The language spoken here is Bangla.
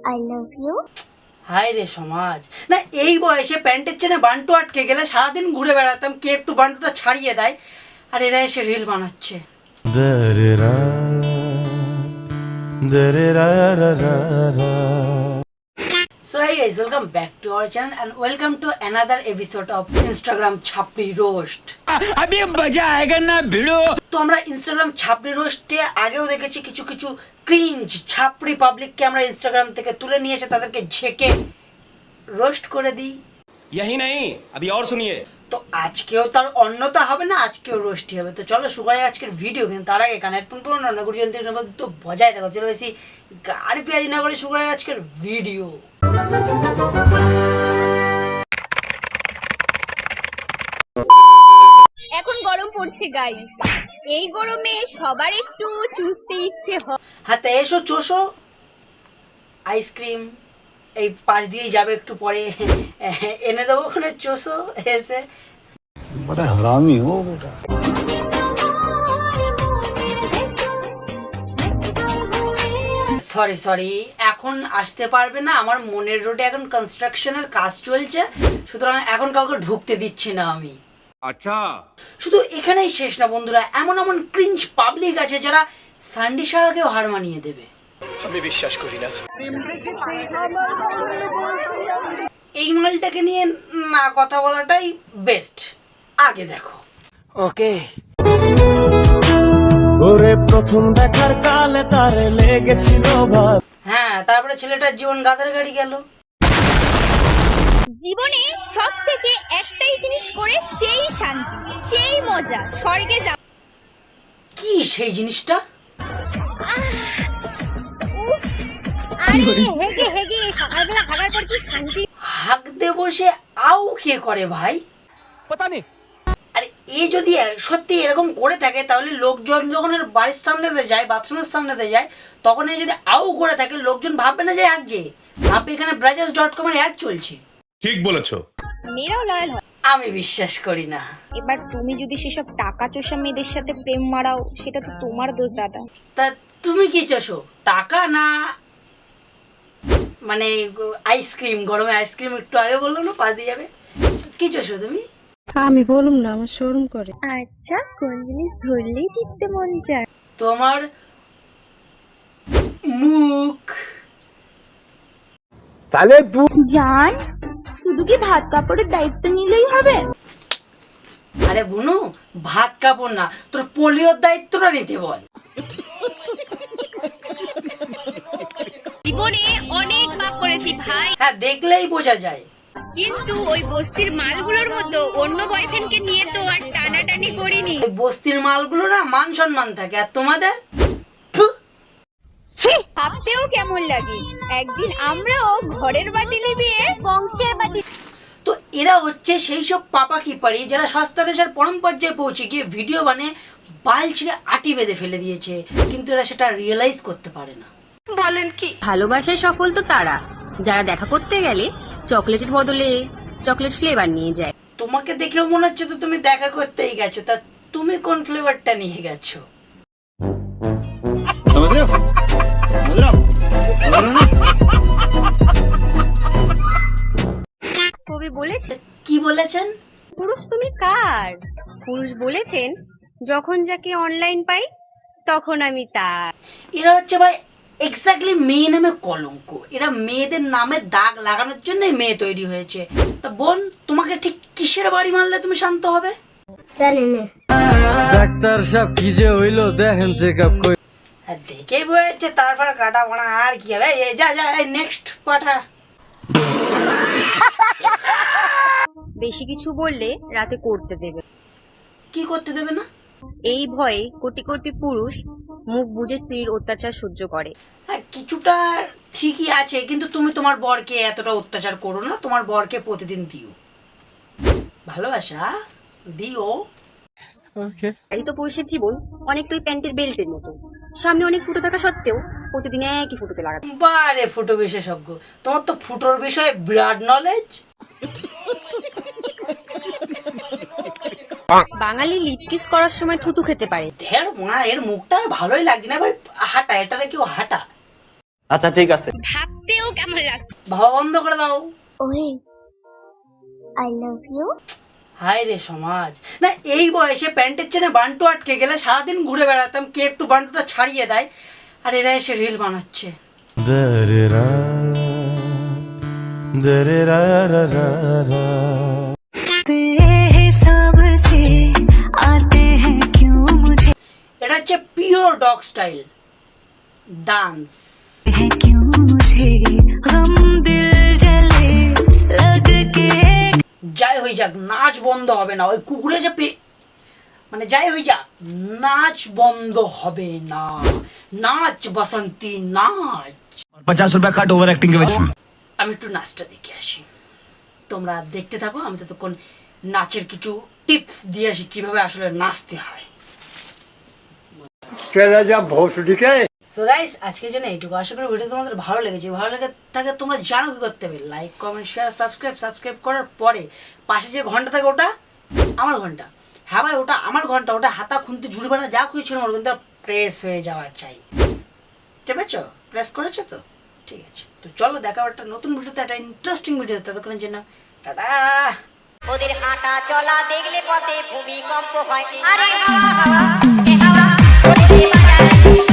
I love you. হায় রে সমাজ, না এই বয়সে প্যান্টের চেনে বান্টু আটকে গেলে সারাদিন ঘুরে বেড়াতাম, কে একটু বান্টুটা ছাড়িয়ে দেয়, আর এরা এসে রিল বানাচ্ছে। So hey guys, welcome back to our channel and welcome to another episode of Instagram ছাপড়ি রোস্ট। अभी मजा आएगा ना भिड़ो। তো আমরা ইনস্টাগ্রাম ছাপড়ি রোস্টে আগেও দেখেছি কিছু কিছু ক্রিঞ্জ ছাপড়ি পাবলিককে আমরা ইনস্টাগ্রাম থেকে তুলে নিয়ে এসে তাদেরকে ঝেঁকে রোস্ট করে দিই। यही नहीं, अभी और सुनिए। তো আজকেও তার অন্যতা হবে না, আজকেও রোস্টই হবে। তো চলো শুরু হয় আজকের ভিডিও। কিন্তু তার আগে কানেক্ট পুরো রান্না গুরুজনদের মধ্যে তো বজায় রাখো। চলো বেশি গাড়ি পেঁয়াজি না করে শুরু হয় আজকের ভিডিও। এখন গরম পড়ছে গাইস, এই গরমে সবার একটু চুষতে ইচ্ছে হয়। হাতে এসো চোষো আইসক্রিম, এই পাশ দিয়েই যাবে একটু পরে, এনে দেবো ওখানে চোষো এসে। बड़ा हरामी हो बेटा। সরি এখন আসতে পারবে না, আমার মনের রোডে এখন কনস্ট্রাকশনের কাজ চলছে, সুতরাং এখন কাউকে ঢুকতে দিচ্ছি না আমি। अच्छा শুধু এখানেই শেষ না বন্ধুরা, এমন এমন ক্রিঞ্জ পাবলিক আছে যারা সান্ডি শাহকেও হার মানিয়ে দেবে। আমি বিশ্বাস করি না। এই মালটাকে নিয়ে না কথা বলাটাই বেস্ট। আগে দেখো। ওকে ওরে প্রথম দেখার কালে তারে লেগেছিল ভাব। হ্যাঁ, তারপরে ছেলেটার জীবন গাধার গাড়ি গেল। জীবনে সব থেকে একটাই জিনিস করে সেই শান্তি, সেই মজা, স্বর্গে যা। কি সেই জিনিসটা? আরে হেগে হেগে সকালবেলা হাগার পর কি শান্তি। হাঁকতে বসে আও কে করে ভাই? पता नहीं। আরে এ যদি সত্যি এরকম করে থাকে তাহলে লোকজন যখন এর বাড়ির সামনেতে যায়, বাথরুমের সামনেতে যায়, তখন এ যদি আউ করে থাকে লোকজন ভাববে না যে হাঁকছে, ভাববে এখানে ব্রাজার্স.com এর অ্যাড চলছে। ঠিক বলেছো। মেয়েরাও লয়াল হয়। আমি বিশ্বাস করি না। এবার তুমি যদি সেসব টাকা চোষা মেয়েদের সাথে প্রেম মারাও, সেটা তো তোমার দোষ দাদা। তা তুমি কি চাষো, টাকা না মানে আইসক্রিম? গরমে আইসক্রিম একটু আগে বললো না, পাশ দিয়ে যাবে। কি চাষো তুমি? আমি বলুম না, আমার শরম করে। আচ্ছা, কোন জিনিস ধরলেই টিপতে মন চায়? তোমার মুখ। তাহলে জান, শুধু কি ভাত কাপড়ের দায়িত্ব নিলেই হবে? আরে বুনু, ভাত কাপড় না, তোর পোলিওর দায়িত্বটা নিতে বল। জীবনে অনেক পাপ করেছি ভাই, হ্যাঁ, দেখলেই বোঝা যায়। কিন্তু ওই বস্তির মালগুলোর মতো অন্য বয়ফ্রেন্ডকে নিয়ে তো আর টানাটানি করিনি। ওই বস্তির মালগুলো না মান সম্মান থাকে, আর তোমাদের থু। ভাবতেও কেমন লাগে, একদিন আমরাও ঘরের বাতিলে বিয়ে বংশের বাতি। তো এরা হচ্ছে সেই সব পাপা কিপারি যারা সস্তা রেশার পরম পর্যায়ে পৌঁছে গিয়ে ভিডিও বানিয়ে বাল ছিঁড়ে আটি বেঁধে ফেলে দিয়েছে, কিন্তু এরা সেটা রিয়েলাইজ করতে পারে না। ভালোবাসায় সফল তো তারা যারা দেখা করতে গেলে চকলেটের বদলে চকলেট ফ্লেভার নিয়ে যায়। তোমাকে দেখেও মনে হচ্ছে তো তুমি দেখা করতেই গেছো, তা তুমি কোন ফ্লেভারটা নিয়ে গেছো? কবি বলেছে, কি বলেছেন? পুরুষ তুমি কার? পুরুষ বলেছেন, যখন যাকে অনলাইন পাই তখন আমি তার। এরা হচ্ছে ভাই এক্স্যাক্টলি মেয়ে নামে কলঙ্ক। এরা মেয়েদের নামে দাগ লাগানোর জন্যই মেয়ে তৈরি হয়েছে। তা বোন, তোমাকে ঠিক কিসের বাড়ি মারলে তুমি শান্ত হবে? ডাক্তার সাহেব কি যে হইলো দেখেন, চেক আপ কই। আর দেখেই বয়ে যাচ্ছে, তারপরে কাটা বানা আর কি হবে। এই যা যা, নেক্সট পাঠা। বেশি কিছু বললে রাতে করতে দেবে। কি করতে দেবে না? এই ভয়ে কোটি কোটি পুরুষ মুখ বুজে স্ত্রীর অত্যাচার সহ্য করে। হ্যাঁ, কিছুটা ঠিকই আছে, কিন্তু তুমি তোমার বরকে এতটা অত্যাচার করো না। তোমার বরকে প্রতিদিন দিও ভালোবাসা, দিও। এই তো পুরুষের জীবন অনেকটা ওই প্যান্টের বেল্টের মতো, সামনে অনেক ফুটো থাকা সত্ত্বেও প্রতিদিন একই ফুটোতে লাগাতে। বারে ফুটো বিশেষজ্ঞ, তোমার তো ফুটোর বিষয়ে বিরাট নলেজ। বাঙালি লিপ কিস করার সময় থুতু খেতে পারে। ঢের মা, এর মুখটা আর ভালোই লাগছে না ভাই। হাঁটা, এটা কেউ হাঁটা? আচ্ছা ঠিক আছে। ভাবতেও কেমন লাগছে। ভাবা বন্ধ করে দাও। ওই আই লাভ ইউ। হায় রে সমাজ, না এই বয়সে প্যান্টের চেনে বান্টু আটকে গেলে সারাদিন ঘুরে বেড়াতাম, কে একটু বান্টুটা ছাড়িয়ে দেয়, আর এরা এসে রিল বানাচ্ছে। এটা হচ্ছে পিওর ডগ স্টাইল ডান্স। যাই হয়ে যাক, নাচ বন্ধ হবে না। ওই কুকুরে যে মানে যাই হয়ে যাক, নাচ বন্ধ হবে না। নাচ বসন্তী নাচ। 50 रुपया कट ओवर एक्टिंग के वजह से। আমি একটু নাচটা দেখে আসি, তোমরা দেখতে থাকো। আমি ততক্ষণ নাচের কিছু টিপস দিয়ে আসি কিভাবে আসলে নাচতে হয়। चला जा भोसड़ी के। সো গাইস, আজকের জন্য এইটুকু। আশা করি ভিডিও তোমাদের ভালো লেগেছে। ভালো লেগে থাকে তোমরা জানো কি করতে হবে, লাইক কমেন্ট শেয়ার সাবস্ক্রাইব করার পরে পাশে যে ঘন্টা থাকে ওটা আমার ঘন্টা। হ্যাঁ ভাই, ওটা আমার ঘন্টা, ওটা হাতা খুনতে ঝুড়ি বানা যা খুঁজছিল আমার কিন্তু প্রেস হয়ে যাওয়া চাই। ঠিক আছে, প্রেস করেছো তো? ঠিক আছে, তো চলো দেখা একটা নতুন ভিডিওতে, একটা ইন্টারেস্টিং ভিডিও। ততক্ষণের জন্য টাটা। ওদের হাঁটা চলা দেখলে পথে ভূমিকম্প হয়। আরে হাওয়া হাওয়া এ হাওয়া ওদের বাজারে